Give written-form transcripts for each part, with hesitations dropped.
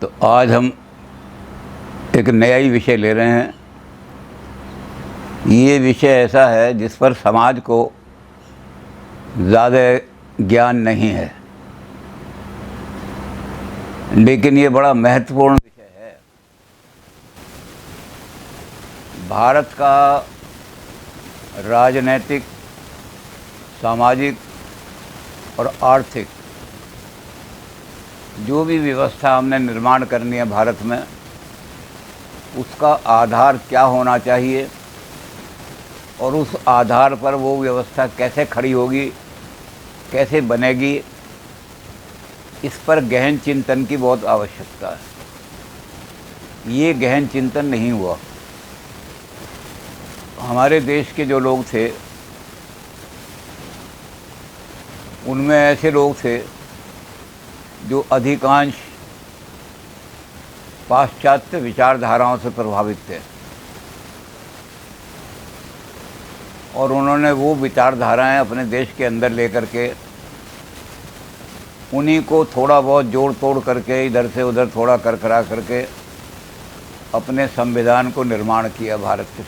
तो आज हम एक नया ही विषय ले रहे हैं। ये विषय ऐसा है जिस पर समाज को ज़्यादा ज्ञान नहीं है, लेकिन ये बड़ा महत्वपूर्ण विषय है। भारत का राजनैतिक, सामाजिक और आर्थिक जो भी व्यवस्था हमने निर्माण करनी है भारत में, उसका आधार क्या होना चाहिए और उस आधार पर वो व्यवस्था कैसे खड़ी होगी, कैसे बनेगी, इस पर गहन चिंतन की बहुत आवश्यकता है। ये गहन चिंतन नहीं हुआ। हमारे देश के जो लोग थे, उनमें ऐसे लोग थे जो अधिकांश पाश्चात्य विचारधाराओं से प्रभावित थे और उन्होंने वो विचारधाराएं अपने देश के अंदर लेकर के उन्हीं को थोड़ा बहुत जोड़ तोड़ करके इधर से उधर थोड़ा करकरा करके अपने संविधान को निर्माण किया भारत के।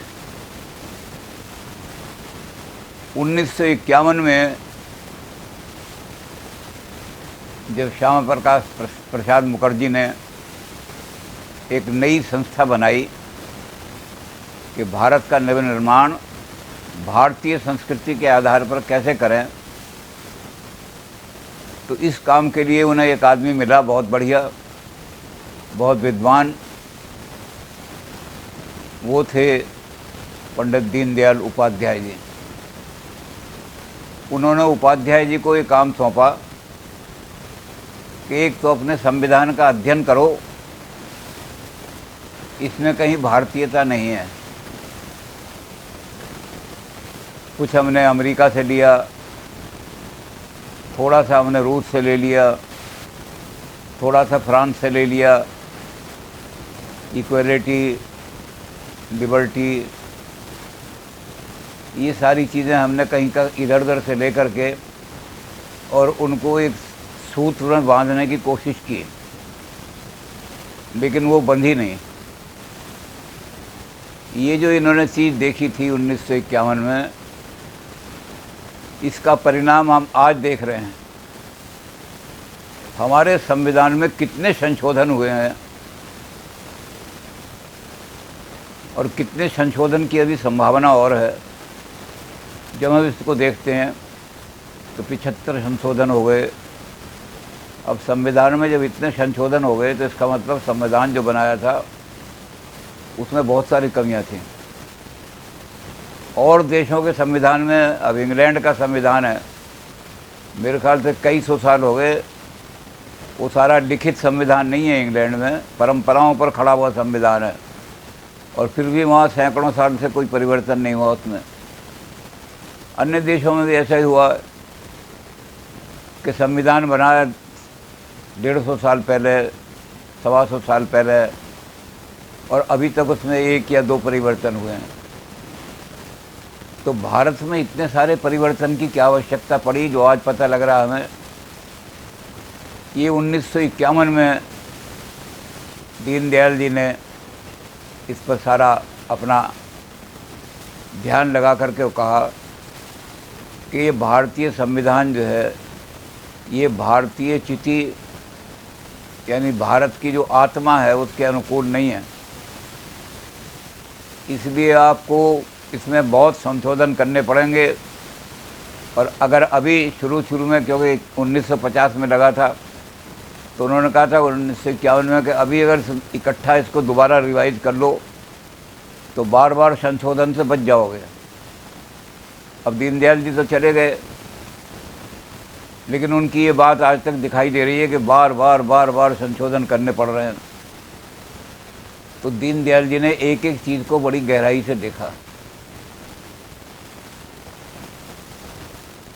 1951 में जब श्यामा प्रसाद मुखर्जी ने एक नई संस्था बनाई कि भारत का नवनिर्माण भारतीय संस्कृति के आधार पर कैसे करें, तो इस काम के लिए उन्हें एक आदमी मिला, बहुत बढ़िया, बहुत विद्वान। वो थे पंडित दीनदयाल उपाध्याय जी। उन्होंने उपाध्याय जी को ये काम सौंपा कि एक तो अपने संविधान का अध्ययन करो, इसमें कहीं भारतीयता नहीं है। कुछ हमने अमेरिका से लिया, थोड़ा सा हमने रूस से ले लिया, थोड़ा सा फ्रांस से ले लिया। इक्वलिटी, लिबर्टी, ये सारी चीज़ें हमने कहीं का इधर उधर से ले करके और उनको एक सूत्र में बांधने की कोशिश की, लेकिन वो बंधी नहीं। ये जो इन्होंने चीज़ देखी थी 1951 में, इसका परिणाम हम आज देख रहे हैं। हमारे संविधान में कितने संशोधन हुए हैं और कितने संशोधन की अभी संभावना और है। जब हम इसको देखते हैं तो 75 संशोधन हो गए। अब संविधान में जब इतने संशोधन हो गए तो इसका मतलब संविधान जो बनाया था उसमें बहुत सारी कमियां थीं। और देशों के संविधान में, अब इंग्लैंड का संविधान है, मेरे ख्याल से कई सौ साल हो गए, वो सारा लिखित संविधान नहीं है इंग्लैंड में, परंपराओं पर खड़ा हुआ संविधान है, और फिर भी वहाँ सैकड़ों साल से कोई परिवर्तन नहीं हुआ उसमें। अन्य देशों में भी ऐसा ही हुआ कि संविधान बनाया 150 साल पहले, 125 साल पहले, और अभी तक उसमें 1 या 2 परिवर्तन हुए हैं। तो भारत में इतने सारे परिवर्तन की क्या आवश्यकता पड़ी, जो आज पता लग रहा है हमें। ये 1951 में दीनदयाल जी ने इस पर सारा अपना ध्यान लगा करके वो कहा कि ये भारतीय संविधान जो है, ये भारतीय चिति यानी भारत की जो आत्मा है उसके अनुकूल नहीं है। इसलिए आपको इसमें बहुत संशोधन करने पड़ेंगे। और अगर अभी शुरू में, क्योंकि 1950 में लगा था, तो उन्होंने कहा था 1951 में कि अभी अगर इकट्ठा इसको दोबारा रिवाइज कर लो तो बार बार संशोधन से बच जाओगे। अब दीनदयाल जी तो चले गए, लेकिन उनकी ये बात आज तक दिखाई दे रही है कि बार बार संशोधन करने पड़ रहे हैं। तो दीनदयाल जी ने एक एक चीज़ को बड़ी गहराई से देखा।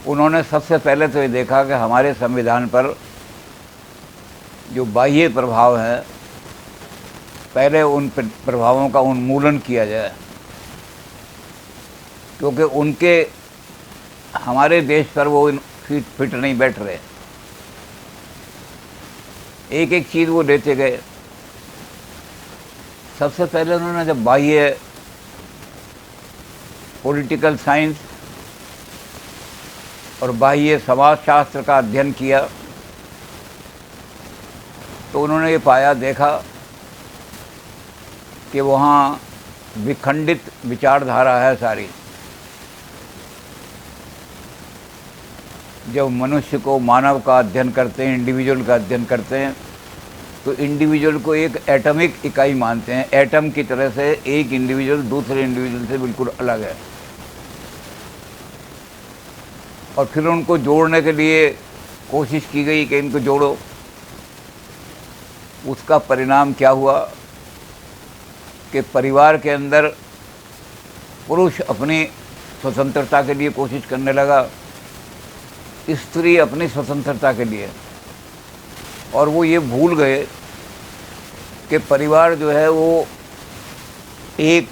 उन्होंने सबसे पहले तो ये देखा कि हमारे संविधान पर जो बाह्य प्रभाव हैं, पहले उन प्रभावों का उन्मूलन किया जाए, क्योंकि उनके हमारे देश पर वो फिट नहीं बैठ रहे। एक एक चीज़ वो लेते गए। सबसे पहले उन्होंने जब बाह्य पॉलिटिकल साइंस और बाह्य समाजशास्त्र का अध्ययन किया तो उन्होंने ये पाया, देखा कि वहाँ विखंडित विचारधारा है सारी। जब मनुष्य को, मानव का अध्ययन करते हैं, इंडिविजुअल का अध्ययन करते हैं, तो इंडिविजुअल को एक एटॉमिक इकाई मानते हैं। एटम की तरह से एक इंडिविजुअल दूसरे इंडिविजुअल से बिल्कुल अलग है। और फिर उनको जोड़ने के लिए कोशिश की गई कि इनको जोड़ो। उसका परिणाम क्या हुआ कि परिवार के अंदर पुरुष अपनी स्वतंत्रता के लिए कोशिश करने लगा, स्त्री अपनी स्वतंत्रता के लिए, और वो ये भूल गए कि परिवार जो है वो एक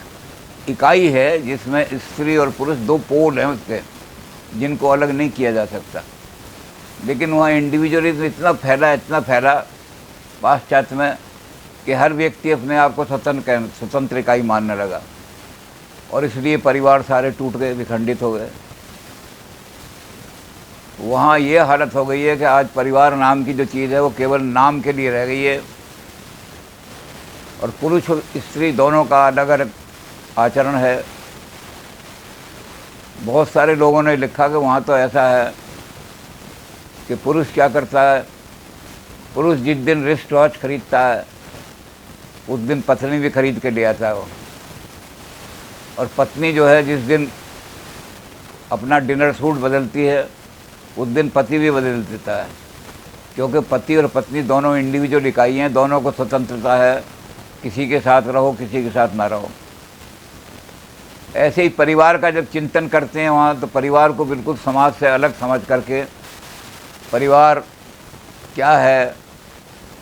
इकाई है जिसमें स्त्री और पुरुष दो पोल हैं उसके, जिनको अलग नहीं किया जा सकता। लेकिन वहाँ इंडिविजुअलिज्म इतना फैला पाश्चात्य में कि हर व्यक्ति अपने आप को स्वतंत्र इकाई मानने लगा, और इसलिए परिवार सारे टूट गए, विखंडित हो गए। वहाँ ये हालत हो गई है कि आज परिवार नाम की जो चीज़ है वो केवल नाम के लिए रह गई है, और पुरुष और स्त्री दोनों का अलग अलग आचरण है। बहुत सारे लोगों ने लिखा कि वहाँ तो ऐसा है कि पुरुष क्या करता है, पुरुष जिस दिन रिस्ट वॉच खरीदता है उस दिन पत्नी भी खरीद के ले आता है वो, और पत्नी जो है जिस दिन अपना डिनर सूट बदलती है उस दिन पति भी बदल देता है, क्योंकि पति और पत्नी दोनों इंडिविजुअल इकाई हैं, दोनों को स्वतंत्रता है, किसी के साथ रहो किसी के साथ ना रहो। ऐसे ही परिवार का जब चिंतन करते हैं वहाँ, तो परिवार को बिल्कुल समाज से अलग समझ करके परिवार क्या है,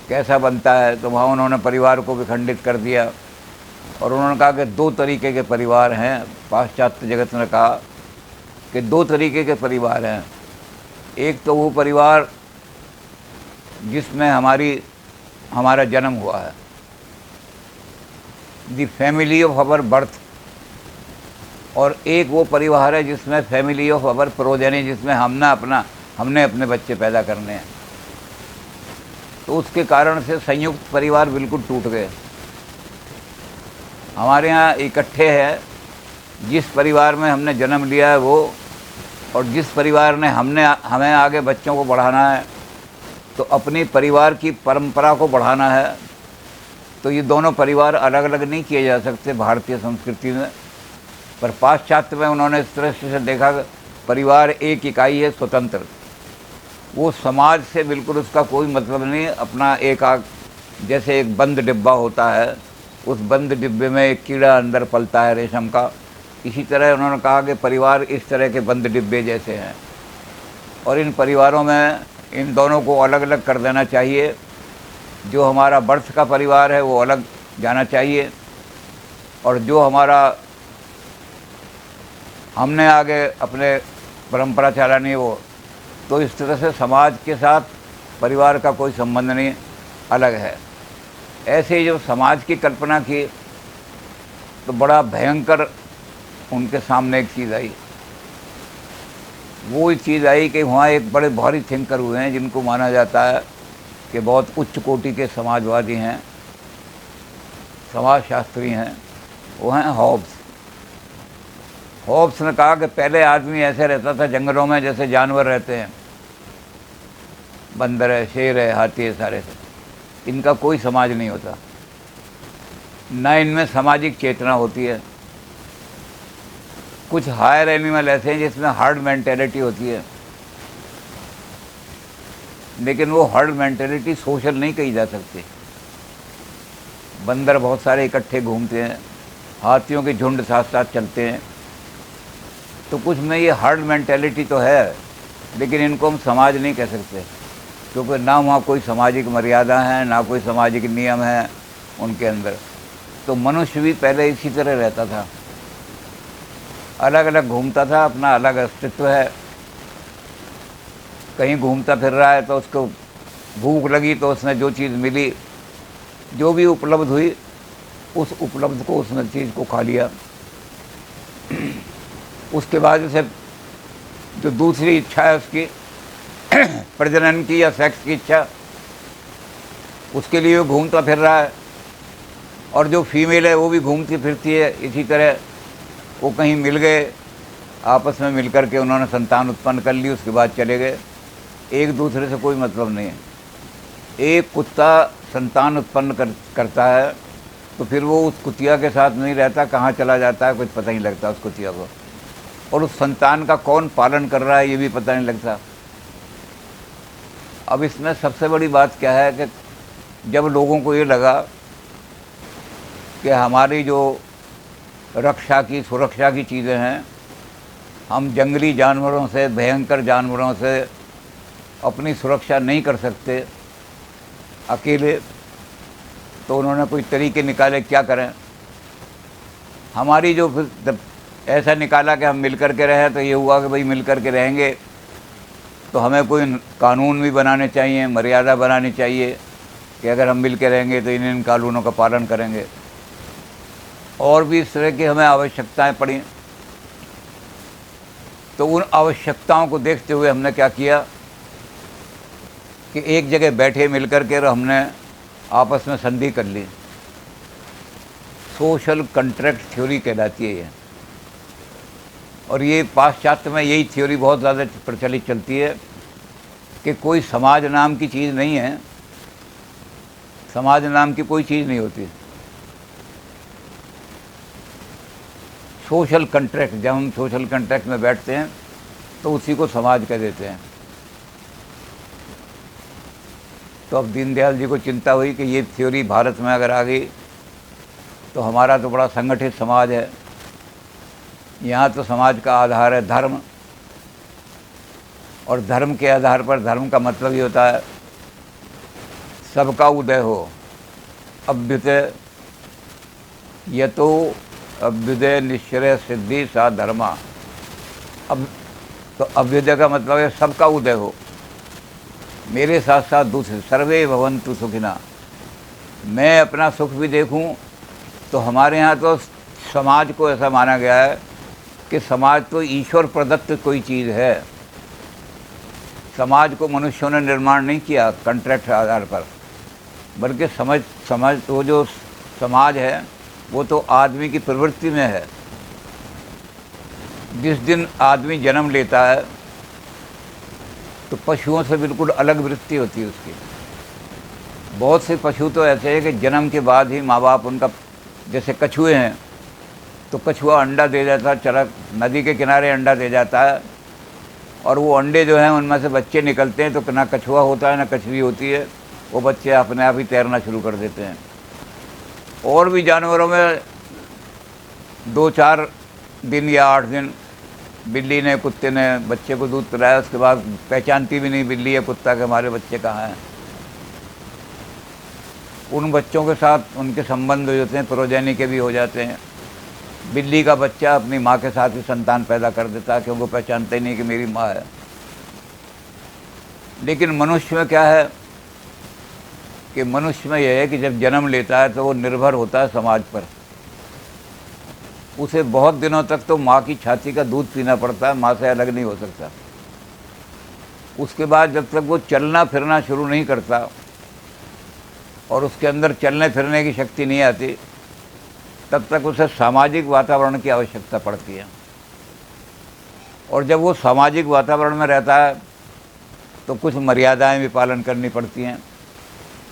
कैसा बनता है, तो वहाँ उन्होंने परिवार को विखंडित कर दिया। और उन्होंने कहा कि दो तरीके के परिवार हैं। पाश्चात्य जगत ने कहा कि दो तरीके के परिवार हैं। एक तो वो परिवार जिसमें हमारा जन्म हुआ है, the family of our birth, और एक वो परिवार है जिसमें फैमिली ऑफ अवर प्रोजेनी, जिसमें हमने अपने बच्चे पैदा करने हैं। तो उसके कारण से संयुक्त परिवार बिल्कुल टूट गए। हमारे यहाँ इकट्ठे है, जिस परिवार में हमने जन्म लिया है वो, और जिस परिवार ने हमें आगे बच्चों को बढ़ाना है, तो अपनी परिवार की परंपरा को बढ़ाना है। तो ये दोनों परिवार अलग अलग नहीं किए जा सकते भारतीय संस्कृति में। पर पाश्चात्य में उन्होंने इस तरह से देखा कि परिवार एक इकाई है, स्वतंत्र, वो समाज से बिल्कुल उसका कोई मतलब नहीं। अपना जैसे एक बंद डिब्बा होता है, उस बंद डिब्बे में एक कीड़ा अंदर पलता है रेशम का, इसी तरह उन्होंने कहा कि परिवार इस तरह के बंद डिब्बे जैसे हैं, और इन परिवारों में इन दोनों को अलग अलग कर देना चाहिए। जो हमारा बर्थ का परिवार है वो अलग जाना चाहिए, और जो हमने आगे अपने परंपरा चलानी है वो। तो इस तरह से समाज के साथ परिवार का कोई संबंध नहीं, अलग है। ऐसे ही जब समाज की कल्पना की तो बड़ा भयंकर उनके सामने एक चीज़ आई। वो चीज़ आई कि वहाँ एक बड़े भारी थिंकर हुए हैं जिनको माना जाता है कि बहुत उच्च कोटि के समाजवादी हैं, समाजशास्त्री हैं। वो हैं हॉब्स। हॉब्स ने कहा कि पहले आदमी ऐसे रहता था जंगलों में जैसे जानवर रहते हैं, बंदर है, शेर है, हाथी है, सारे से। इनका कोई समाज नहीं होता, न इनमें सामाजिक चेतना होती है। कुछ हायर एनिमल ऐसे हैं जिसमें हर्ड मेंटेलिटी होती है, लेकिन वो हर्ड मेंटेलिटी सोशल नहीं कही जा सकती। बंदर बहुत सारे इकट्ठे घूमते हैं, हाथियों के झुंड साथ साथ चलते हैं, तो कुछ में ये हर्ड मेंटेलिटी तो है, लेकिन इनको हम समाज नहीं कह सकते, क्योंकि ना वहाँ कोई सामाजिक मर्यादा है, ना कोई सामाजिक नियम है उनके अंदर। तो मनुष्य भी पहले इसी तरह रहता था, अलग अलग घूमता था, अपना अलग अस्तित्व है। कहीं घूमता फिर रहा है तो उसको भूख लगी तो उसने जो चीज़ मिली, जो भी उपलब्ध हुई, उस उपलब्ध को, उस चीज़ को खा लिया। उसके बाद उसे जो दूसरी इच्छा है उसकी प्रजनन की या सेक्स की इच्छा, उसके लिए वो घूमता फिर रहा है। और जो फीमेल है वो भी घूमती फिरती है। इसी तरह वो कहीं मिल गए, आपस में मिल कर के उन्होंने संतान उत्पन्न कर ली, उसके बाद चले गए। एक दूसरे से कोई मतलब नहीं है। एक कुत्ता संतान उत्पन्न करता है तो फिर वो उस कुतिया के साथ नहीं रहता, कहाँ चला जाता है कुछ पता नहीं लगता उस कुतिया को। और उस संतान का कौन पालन कर रहा है ये भी पता नहीं लगता। अब इसमें सबसे बड़ी बात क्या है कि जब लोगों को ये लगा कि हमारी जो रक्षा की, सुरक्षा की चीज़ें हैं, हम जंगली जानवरों से, भयंकर जानवरों से अपनी सुरक्षा नहीं कर सकते अकेले, तो उन्होंने कोई तरीके निकाले क्या करें। हमारी जो जब ऐसा निकाला कि हम मिल कर के रहें, तो ये हुआ कि भाई मिल कर के रहेंगे तो हमें कोई कानून भी बनाने चाहिए, मर्यादा बनानी चाहिए कि अगर हम मिल के रहेंगे तो इन कानूनों का पालन करेंगे। और भी इस तरह की हमें आवश्यकताएं पड़ी। तो उन आवश्यकताओं को देखते हुए हमने क्या किया कि एक जगह बैठे मिल कर के हमने आपस में संधि कर ली। सोशल कॉन्ट्रैक्ट थ्योरी कहलाती है ये। और ये पाश्चात्य में यही थ्योरी बहुत ज़्यादा प्रचलित चलती है कि कोई समाज नाम की चीज़ नहीं है, समाज नाम की कोई चीज़ नहीं होती। सोशल कॉन्ट्रैक्ट, जब हम सोशल कॉन्ट्रैक्ट में बैठते हैं तो उसी को समाज कह देते हैं। तो अब दीनदयाल जी को चिंता हुई कि ये थ्योरी भारत में अगर आ गई तो हमारा तो बड़ा संगठित समाज है, यहाँ तो समाज का आधार है धर्म, और धर्म के आधार पर, धर्म का मतलब ये होता है सबका उदय हो, अभ्युदय, ये तो अभ्युदय निश्चय सिद्धि सा धर्मा। अब तो अभ्युदय का मतलब है सबका उदय हो, मेरे साथ साथ दूसरे, सर्वे भवन्तु सुखिना, मैं अपना सुख भी देखूं। तो हमारे यहाँ तो समाज को ऐसा माना गया है कि समाज तो ईश्वर प्रदत्त कोई चीज़ है। समाज को मनुष्यों ने निर्माण नहीं किया कॉन्ट्रैक्ट आधार पर, बल्कि समझ वो जो समाज है वो तो आदमी की प्रवृत्ति में है। जिस दिन आदमी जन्म लेता है तो पशुओं से बिल्कुल अलग वृत्ति होती है उसकी। बहुत से पशु तो ऐसे हैं कि जन्म के बाद ही माँ बाप उनका, जैसे कछुए हैं तो कछुआ अंडा दे जाता है, चला नदी के किनारे अंडा दे जाता है, और वो अंडे जो हैं उनमें से बच्चे निकलते हैं, तो ना कछुआ होता है ना कछुई होती है, वो बच्चे अपने आप ही तैरना शुरू कर देते हैं। और भी जानवरों में 2-4 दिन या 8 दिन बिल्ली ने, कुत्ते ने बच्चे को दूध पिलाया, उसके बाद पहचानती भी नहीं बिल्ली या कुत्ता के हमारे बच्चे कहाँ हैं। उन बच्चों के साथ उनके संबंध हो जाते हैं, प्रोजेनी के भी हो जाते हैं। बिल्ली का बच्चा अपनी माँ के साथ ही संतान पैदा कर देता है क्योंकि वो पहचानते ही नहीं कि मेरी माँ है। लेकिन मनुष्य में क्या है कि मनुष्य में यह है कि जब जन्म लेता है तो वो निर्भर होता है समाज पर। उसे बहुत दिनों तक तो माँ की छाती का दूध पीना पड़ता है, माँ से अलग नहीं हो सकता। उसके बाद जब तक वो चलना फिरना शुरू नहीं करता और उसके अंदर चलने फिरने की शक्ति नहीं आती, तब तक उसे सामाजिक वातावरण की आवश्यकता पड़ती है। और जब वो सामाजिक वातावरण में रहता है तो कुछ मर्यादाएं भी पालन करनी पड़ती हैं।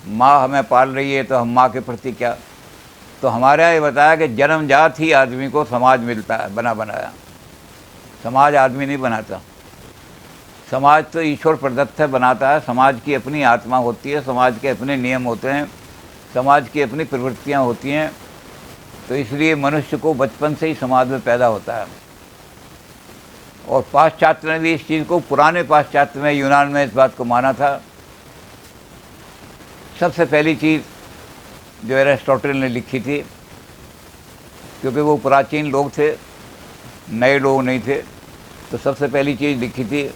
माँ हमें पाल रही है तो हम माँ के प्रति क्या। तो हमारे यहाँ ये बताया कि जन्मजात ही आदमी को समाज मिलता है बना बनाया, समाज आदमी नहीं बनाता। समाज तो ईश्वर प्रदत्त है, बनाता है। समाज की अपनी आत्मा होती है, समाज के अपने नियम होते हैं, समाज की अपनी प्रवृत्तियाँ होती हैं। तो इसलिए मनुष्य को बचपन से ही समाज में पैदा होता है। और पाश्चात्य ने भी इस चीज़ को, पुराने पाश्चात्य में, यूनान में इस बात को माना था। सबसे पहली चीज़ जो एरिस्टोटल ने लिखी थी, क्योंकि वो प्राचीन लोग थे, नए लोग नहीं थे, तो सबसे पहली चीज़ लिखी थी,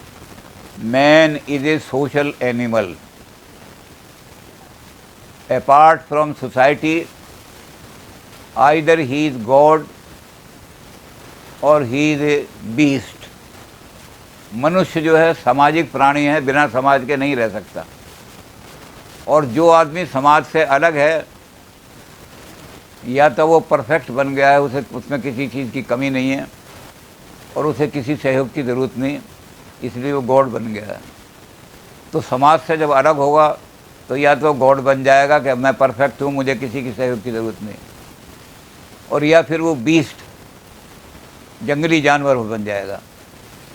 man is a social animal, apart from society either he is God और ही इज़ ए बीस्ट। मनुष्य जो है सामाजिक प्राणी है, बिना समाज के नहीं रह सकता। और जो आदमी समाज से अलग है, या तो वो परफेक्ट बन गया है, उसे उसमें किसी चीज़ की कमी नहीं है और उसे किसी सहयोग की ज़रूरत नहीं, इसलिए वो गॉड बन गया है। तो समाज से जब अलग होगा तो या तो गॉड बन जाएगा कि मैं परफेक्ट हूँ, मुझे किसी की सहयोग की ज़रूरत नहीं, और या फिर वो बीस्ट, जंगली जानवर बन जाएगा।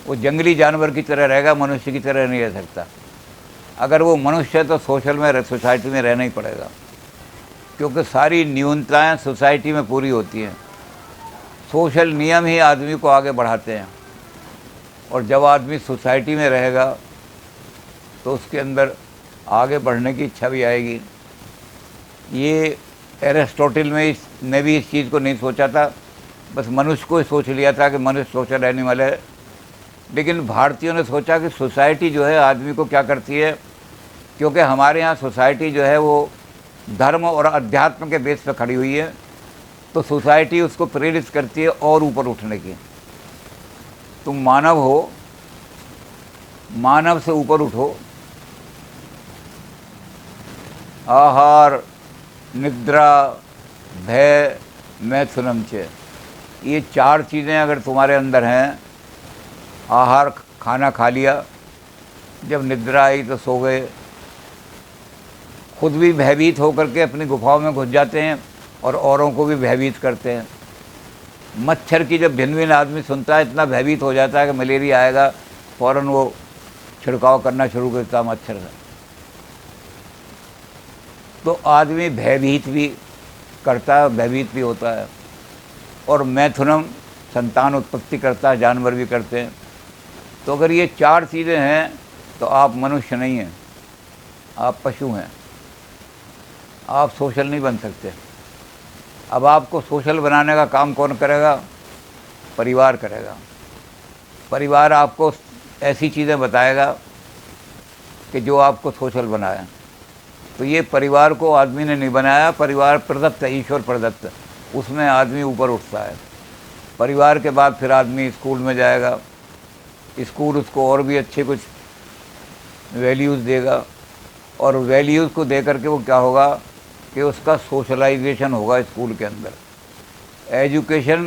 वो जंगली जानवर की तरह रहेगा, मनुष्य की तरह नहीं रह सकता। अगर वो मनुष्य है तो सोसाइटी में रहना ही पड़ेगा, क्योंकि सारी न्यूनताएं सोसाइटी में पूरी होती हैं। सोशल नियम ही आदमी को आगे बढ़ाते हैं, और जब आदमी सोसाइटी में रहेगा तो उसके अंदर आगे बढ़ने की इच्छा भी आएगी। ये एरिस्टोटल ने भी इस चीज़ को नहीं सोचा था, बस मनुष्य को ही सोच लिया था कि मनुष्य सोशल एनिमल है। लेकिन भारतीयों ने सोचा कि सोसाइटी जो है आदमी को क्या करती है, क्योंकि हमारे यहाँ सोसाइटी जो है वो धर्म और अध्यात्म के बेस पर खड़ी हुई है, तो सोसाइटी उसको प्रेरित करती है और ऊपर उठने की। तुम मानव हो, मानव से ऊपर उठो। आहार, निद्रा, भय, मैथुनम च, ये 4 चीज़ें अगर तुम्हारे अंदर हैं, आहार खाना खा लिया, जब निद्रा आई तो सो गए, खुद भी भयभीत होकर के अपनी गुफाओं में घुस जाते हैं और औरों को भी भयभीत करते हैं। मच्छर की जब भिन-भिन आदमी सुनता है, इतना भयभीत हो जाता है कि मलेरिया आएगा, फ़ौरन वो छिड़काव करना शुरू करता है मच्छर का। तो आदमी भयभीत भी करता है, भयभीत भी होता है। और मैथुनम संतान उत्पत्ति करता है, जानवर भी करते हैं। तो अगर ये 4 चीज़ें हैं तो आप मनुष्य नहीं हैं, आप पशु हैं। आप सोशल नहीं बन सकते। अब आपको सोशल बनाने का काम कौन करेगा? परिवार करेगा। परिवार आपको ऐसी चीज़ें बताएगा कि जो आपको सोशल बनाए। तो ये परिवार को आदमी ने नहीं बनाया, परिवार प्रदत्त है, ईश्वर प्रदत्त, उसमें आदमी ऊपर उठता है। परिवार के बाद फिर आदमी स्कूल में जाएगा, स्कूल उसको और भी अच्छे कुछ वैल्यूज़ देगा, और वैल्यूज़ को दे करके वो क्या होगा कि उसका सोशलाइजेशन होगा स्कूल के अंदर। एजुकेशन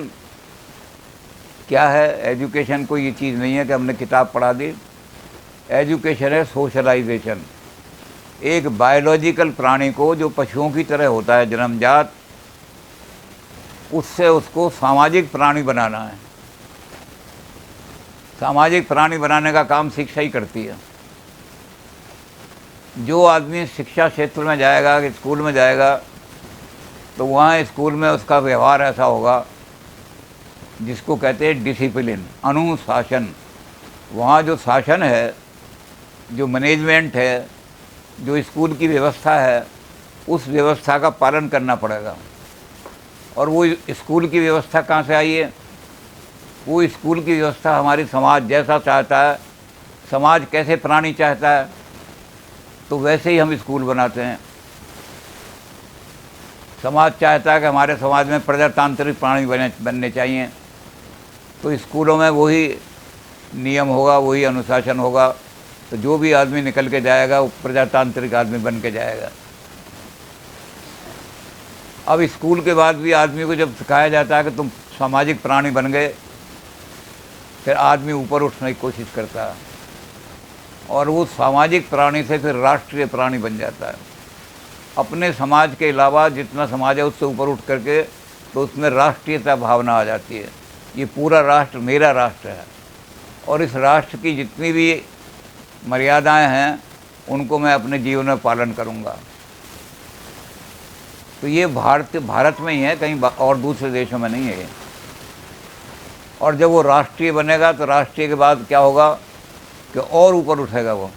क्या है? एजुकेशन कोई ये चीज़ नहीं है कि हमने किताब पढ़ा दी। एजुकेशन है सोशलाइजेशन। एक बायोलॉजिकल प्राणी को जो पशुओं की तरह होता है जन्मजात, उससे उसको सामाजिक प्राणी बनाना है। सामाजिक प्राणी बनाने का काम शिक्षा ही करती है। जो आदमी शिक्षा क्षेत्र में जाएगा, स्कूल में जाएगा, तो वहाँ स्कूल में उसका व्यवहार ऐसा होगा जिसको कहते हैं डिसिप्लिन, अनुशासन। वहाँ जो शासन है, जो मैनेजमेंट है, जो स्कूल की व्यवस्था है, उस व्यवस्था का पालन करना पड़ेगा। और वो स्कूल की व्यवस्था कहाँ से आई है? वो स्कूल की व्यवस्था हमारी समाज जैसा चाहता है, समाज कैसे प्राणी चाहता है, तो वैसे ही हम स्कूल बनाते हैं। समाज चाहता है कि हमारे समाज में प्रजातांत्रिक प्राणी बनने चाहिए, तो स्कूलों में वही नियम होगा, वही अनुशासन होगा। तो जो भी आदमी निकल के जाएगा वो प्रजातांत्रिक आदमी बन के जाएगा। अब स्कूल के बाद भी आदमी को जब सिखाया जाता है कि तुम सामाजिक प्राणी बन गए, फिर आदमी ऊपर उठने की कोशिश करता है, और वो सामाजिक प्राणी से फिर राष्ट्रीय प्राणी बन जाता है। अपने समाज के अलावा जितना समाज है उससे ऊपर उठ करके तो उसमें राष्ट्रीयता भावना आ जाती है। ये पूरा राष्ट्र मेरा राष्ट्र है, और इस राष्ट्र की जितनी भी मर्यादाएं हैं उनको मैं अपने जीवन में पालन करूंगा। तो ये भारत में ही है, कहीं और दूसरे देशों में नहीं है। और जब वो राष्ट्रीय बनेगा तो राष्ट्रीय के बाद क्या होगा कि और ऊपर उठेगा वो,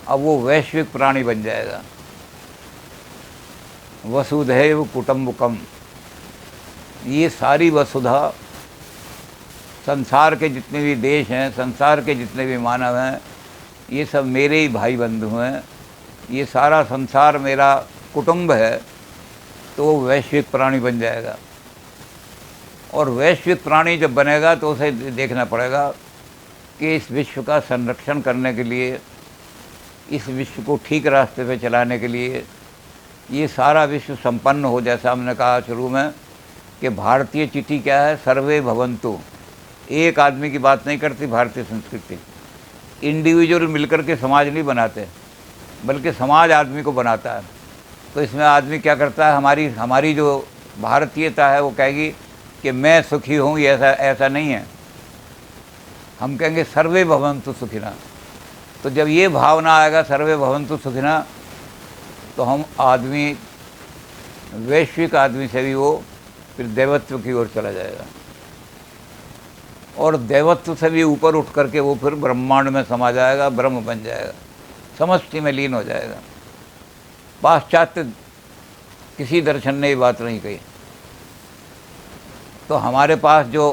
अब वो वैश्विक प्राणी बन जाएगा। वसुधैव कुटुम्बकम, ये सारी वसुधा, संसार के जितने भी देश हैं, संसार के जितने भी मानव हैं, ये सब मेरे ही भाई बंधु हैं। ये सारा संसार मेरा कुटुंब है, तो वो वैश्विक प्राणी बन जाएगा। और वैश्विक प्राणी जब बनेगा तो उसे देखना पड़ेगा कि इस विश्व का संरक्षण करने के लिए, इस विश्व को ठीक रास्ते पे चलाने के लिए ये सारा विश्व संपन्न हो। जैसा हमने कहा शुरू में कि भारतीय चिट्ठी क्या है, सर्वे भवन्तु। एक आदमी की बात नहीं करती भारतीय संस्कृति। इंडिविजुअल मिलकर के समाज नहीं बनाते, बल्कि समाज आदमी को बनाता है। तो इसमें आदमी क्या करता है, हमारी जो भारतीयता है वो कहेगी कि मैं सुखी हूँ, ये ऐसा नहीं है। हम कहेंगे सर्वे भवन्तु सुखिना। तो जब ये भावना आएगा सर्वे भवन्तु सुखिना, तो हम आदमी, वैश्विक आदमी से भी वो फिर देवत्व की ओर चला जाएगा, और देवत्व से भी ऊपर उठ करके वो फिर ब्रह्मांड में समा जाएगा, ब्रह्म बन जाएगा, समष्टि में लीन हो जाएगा। पाश्चात्य किसी दर्शन ने ये बात नहीं कही। तो हमारे पास जो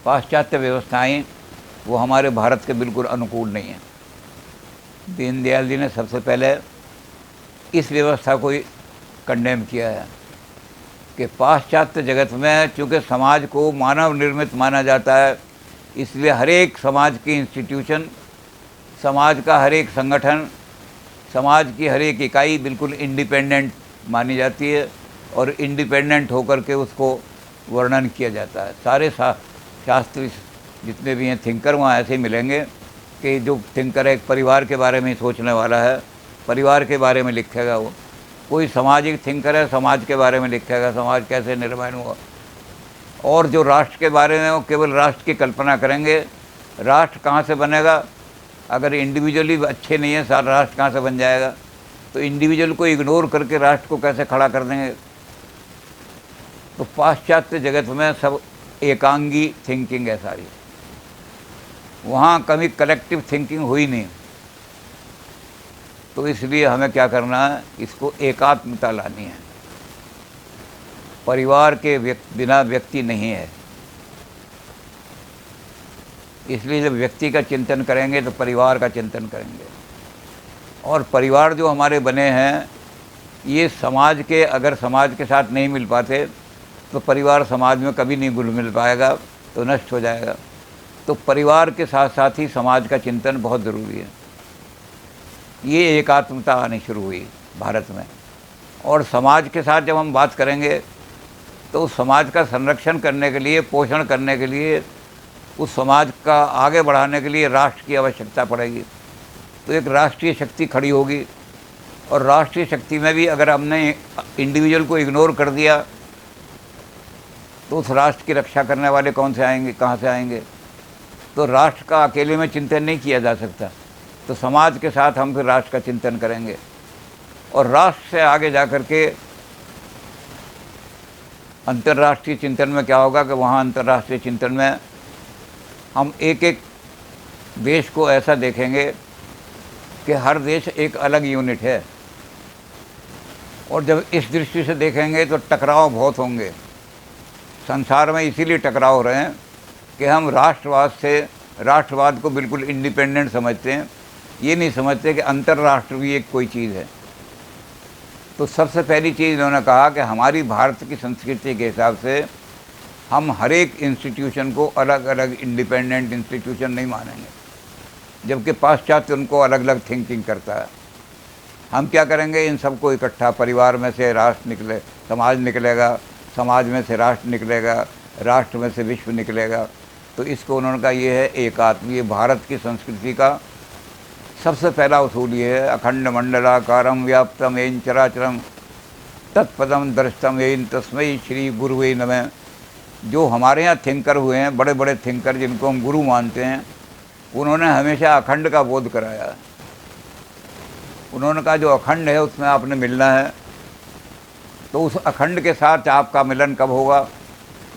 पाश्चात्य व्यवस्थाएं वो हमारे भारत के बिल्कुल अनुकूल नहीं हैं। दीनदयाल जी ने सबसे पहले इस व्यवस्था को ही कंडेम किया है कि पाश्चात्य जगत में चूँकि समाज को मानव निर्मित माना जाता है, इसलिए हर एक समाज की इंस्टीट्यूशन, समाज का हर एक संगठन, समाज की हर एक इकाई बिल्कुल इंडिपेंडेंट मानी जाती है, और इंडिपेंडेंट होकर के उसको वर्णन किया जाता है। सारे शास्त्री जितने भी हैं थिंकर वहाँ ऐसे ही मिलेंगे कि जो थिंकर एक परिवार के बारे में सोचने वाला है, परिवार के बारे में लिखेगा। वो कोई सामाजिक थिंकर है, समाज के बारे में लिखेगा, समाज कैसे निर्माण हुआ। और जो राष्ट्र के बारे में वो केवल राष्ट्र की कल्पना करेंगे। राष्ट्र कहाँ से बनेगा, अगर इंडिविजुअली अच्छे नहीं है सारा राष्ट्र कहाँ से बन जाएगा। तो इंडिविजुअल को इग्नोर करके राष्ट्र को कैसे खड़ा कर देंगे। तो पाश्चात्य जगत में सब एकांगी थिंकिंग है सारी, वहाँ कभी कलेक्टिव थिंकिंग हुई नहीं। तो इसलिए हमें क्या करना है, इसको एकात्मता लानी है। परिवार के बिना व्यक्ति नहीं है, इसलिए जब व्यक्ति का चिंतन करेंगे तो परिवार का चिंतन करेंगे। और परिवार जो हमारे बने हैं ये समाज के, अगर समाज के साथ नहीं मिल पाते तो परिवार समाज में कभी नहीं घुल मिल पाएगा, तो नष्ट हो जाएगा। तो परिवार के साथ साथ ही समाज का चिंतन बहुत ज़रूरी है। ये एकात्मता आनी शुरू हुई भारत में। और समाज के साथ जब हम बात करेंगे तो उस समाज का संरक्षण करने के लिए, पोषण करने के लिए, उस समाज का आगे बढ़ाने के लिए राष्ट्र की आवश्यकता पड़ेगी। तो एक राष्ट्रीय शक्ति खड़ी होगी, और राष्ट्रीय शक्ति में भी अगर हमने इंडिविजुअल को इग्नोर कर दिया तो उस राष्ट्र की रक्षा करने वाले कौन से आएंगे, कहाँ से आएंगे। तो राष्ट्र का अकेले में चिंतन नहीं किया जा सकता। तो समाज के साथ हम फिर राष्ट्र का चिंतन करेंगे, और राष्ट्र से आगे जा कर के अंतर्राष्ट्रीय चिंतन में क्या होगा कि वहाँ अंतर्राष्ट्रीय चिंतन में हम एक एक देश को ऐसा देखेंगे कि हर देश एक अलग यूनिट है। और जब इस दृष्टि से देखेंगे तो टकराव बहुत होंगे संसार में। इसीलिए टकराव हो रहे हैं कि हम राष्ट्रवाद को बिल्कुल इंडिपेंडेंट समझते हैं, ये नहीं समझते कि अंतर्राष्ट्र भी एक कोई चीज़ है। तो सबसे पहली चीज़ इन्होंने कहा कि हमारी भारत की संस्कृति के हिसाब से हम हर एक इंस्टीट्यूशन को अलग अलग इंडिपेंडेंट इंस्टीट्यूशन नहीं मानेंगे, जबकि पाश्चात्य उनको अलग अलग थिंकिंग करता है। हम क्या करेंगे, इन सबको इकट्ठा, परिवार में से राष्ट्र निकले, समाज निकलेगा, समाज में से राष्ट्र निकलेगा, राष्ट्र में से विश्व निकलेगा। तो इसको उन्होंने कहा ये है एकात्म। ये भारत की संस्कृति का सबसे पहला उसूल ये है, अखंड मंडलाकारं व्याप्तम येन चराचरं तत्पदम दर्शितम येन तस्मै श्री गुरुवे नमः। जो हमारे यहाँ थिंकर हुए हैं, बड़े बड़े थिंकर जिनको हम गुरु मानते हैं, उन्होंने हमेशा अखंड का बोध कराया। उन्होंने कहा जो अखंड है उसमें आपने मिलना है। तो उस अखंड के साथ आपका मिलन कब होगा,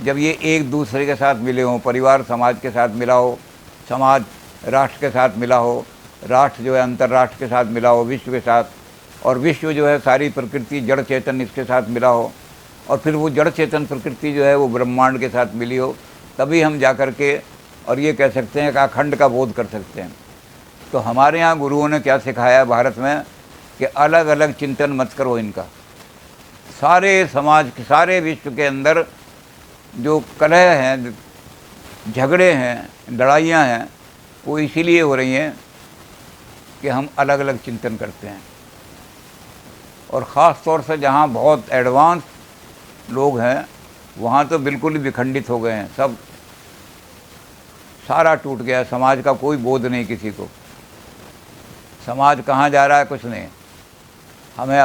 जब ये एक दूसरे के साथ मिले हों। परिवार समाज के साथ मिला हो, समाज राष्ट्र के साथ मिला हो, राष्ट्र जो है अंतर्राष्ट्र के साथ मिला हो, विश्व के साथ, और विश्व जो है सारी प्रकृति जड़ चेतन इसके साथ मिला हो, और फिर वो जड़ चेतन प्रकृति जो है वो ब्रह्मांड के साथ मिली हो। तभी हम जा कर के और ये कह सकते हैं कि अखंड का बोध कर सकते हैं। तो हमारे यहाँ गुरुओं ने क्या सिखाया भारत में कि अलग अलग चिंतन मत करो इनका। सारे समाज के, सारे विश्व के अंदर जो कलह हैं, झगड़े हैं, लड़ाइयाँ हैं, वो इसीलिए हो रही हैं कि हम अलग अलग चिंतन करते हैं। और ख़ास तौर से जहाँ बहुत एडवांस लोग हैं वहाँ तो बिल्कुल ही विखंडित हो गए हैं, सब सारा टूट गया। समाज का कोई बोध नहीं किसी को, समाज कहाँ जा रहा है कुछ नहीं। हमें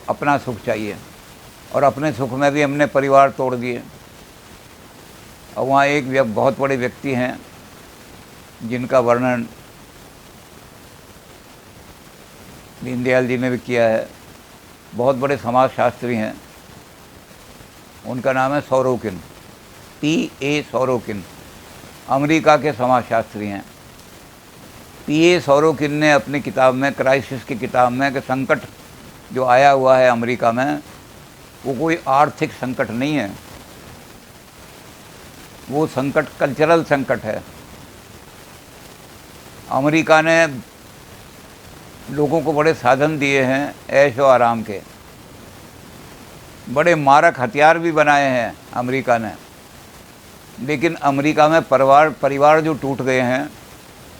अपना सुख चाहिए, और अपने सुख में भी हमने परिवार तोड़ दिए। और वहाँ एक बहुत बड़े व्यक्ति हैं जिनका वर्णन दीनदयाल जी ने भी किया है, बहुत बड़े समाजशास्त्री हैं, उनका नाम है सोरोकिन, P.A. सोरोकिन, अमेरिका के समाजशास्त्री हैं। P.A. सोरोकिन ने अपनी किताब में, क्राइसिस की किताब में, कि संकट जो आया हुआ है अमेरिका में वो कोई आर्थिक संकट नहीं है, वो संकट कल्चरल संकट है। अमेरिका ने लोगों को बड़े साधन दिए हैं ऐश और आराम के, बड़े मारक हथियार भी बनाए हैं अमेरिका ने, लेकिन अमेरिका में परिवार जो टूट गए हैं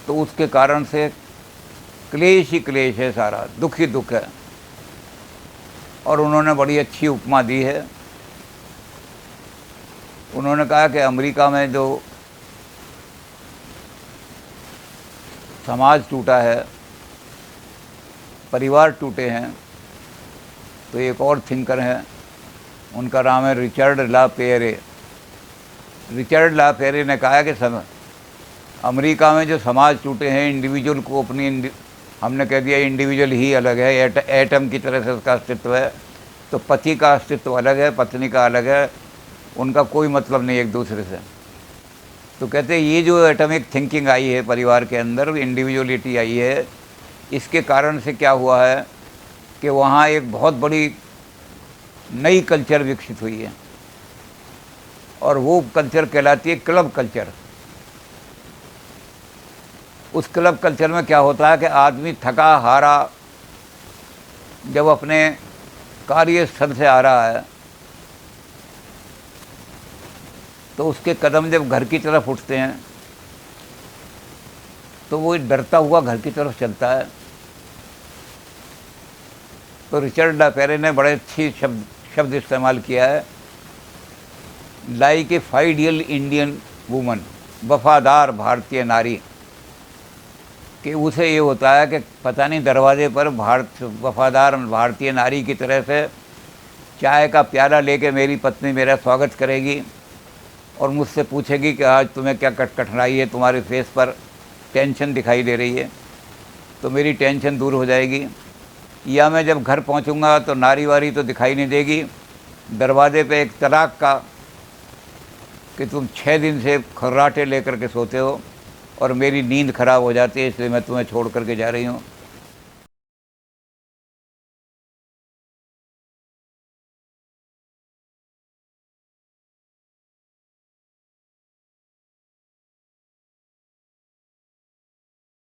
तो उसके कारण से क्लेश ही क्लेश है, सारा दुख ही दुख है। और उन्होंने बड़ी अच्छी उपमा दी है। उन्होंने कहा कि अमेरिका में जो समाज टूटा है, परिवार टूटे हैं, तो एक और थिंकर हैं, उनका नाम है रिचर्ड ला पेरे। रिचर्ड ला पेरे ने कहा कि अमेरिका में जो समाज टूटे हैं, इंडिविजुअल को हमने कह दिया इंडिविजुअल ही अलग है, एटम की तरह से उसका अस्तित्व है, तो पति का अस्तित्व अलग है, पत्नी का अलग है, उनका कोई मतलब नहीं एक दूसरे से। तो कहते हैं ये जो एटॉमिक थिंकिंग आई है परिवार के अंदर, इंडिविजुअलिटी आई है, इसके कारण से क्या हुआ है कि वहाँ एक बहुत बड़ी नई कल्चर विकसित हुई है, और वो कल्चर कहलाती है क्लब कल्चर। उस क्लब कल्चर में क्या होता है कि आदमी थका हारा जब अपने कार्यस्थल से आ रहा है तो उसके कदम जब घर की तरफ उठते हैं तो वो डरता हुआ घर की तरफ चलता है। तो रिचर्ड ला पेरे ने बड़े अच्छी शब्द इस्तेमाल किया है, लाइक ए फाइडियल इंडियन वुमन, वफादार भारतीय नारी, कि उसे ये होता है कि पता नहीं दरवाजे पर वफादार भारतीय नारी की तरह से चाय का प्याला लेके मेरी पत्नी मेरा स्वागत करेगी और मुझसे पूछेगी कि आज तुम्हें क्या कठिनाई है, तुम्हारे फेस पर टेंशन दिखाई दे रही है, तो मेरी टेंशन दूर हो जाएगी। या मैं जब घर पहुंचूंगा तो नारी वारी तो दिखाई नहीं देगी, दरवाजे पे एक तलाक का कि तुम 6 दिन से खर्राटे लेकर के सोते हो और मेरी नींद खराब हो जाती है, इसलिए मैं तुम्हें छोड़ करके जा रही हूँ।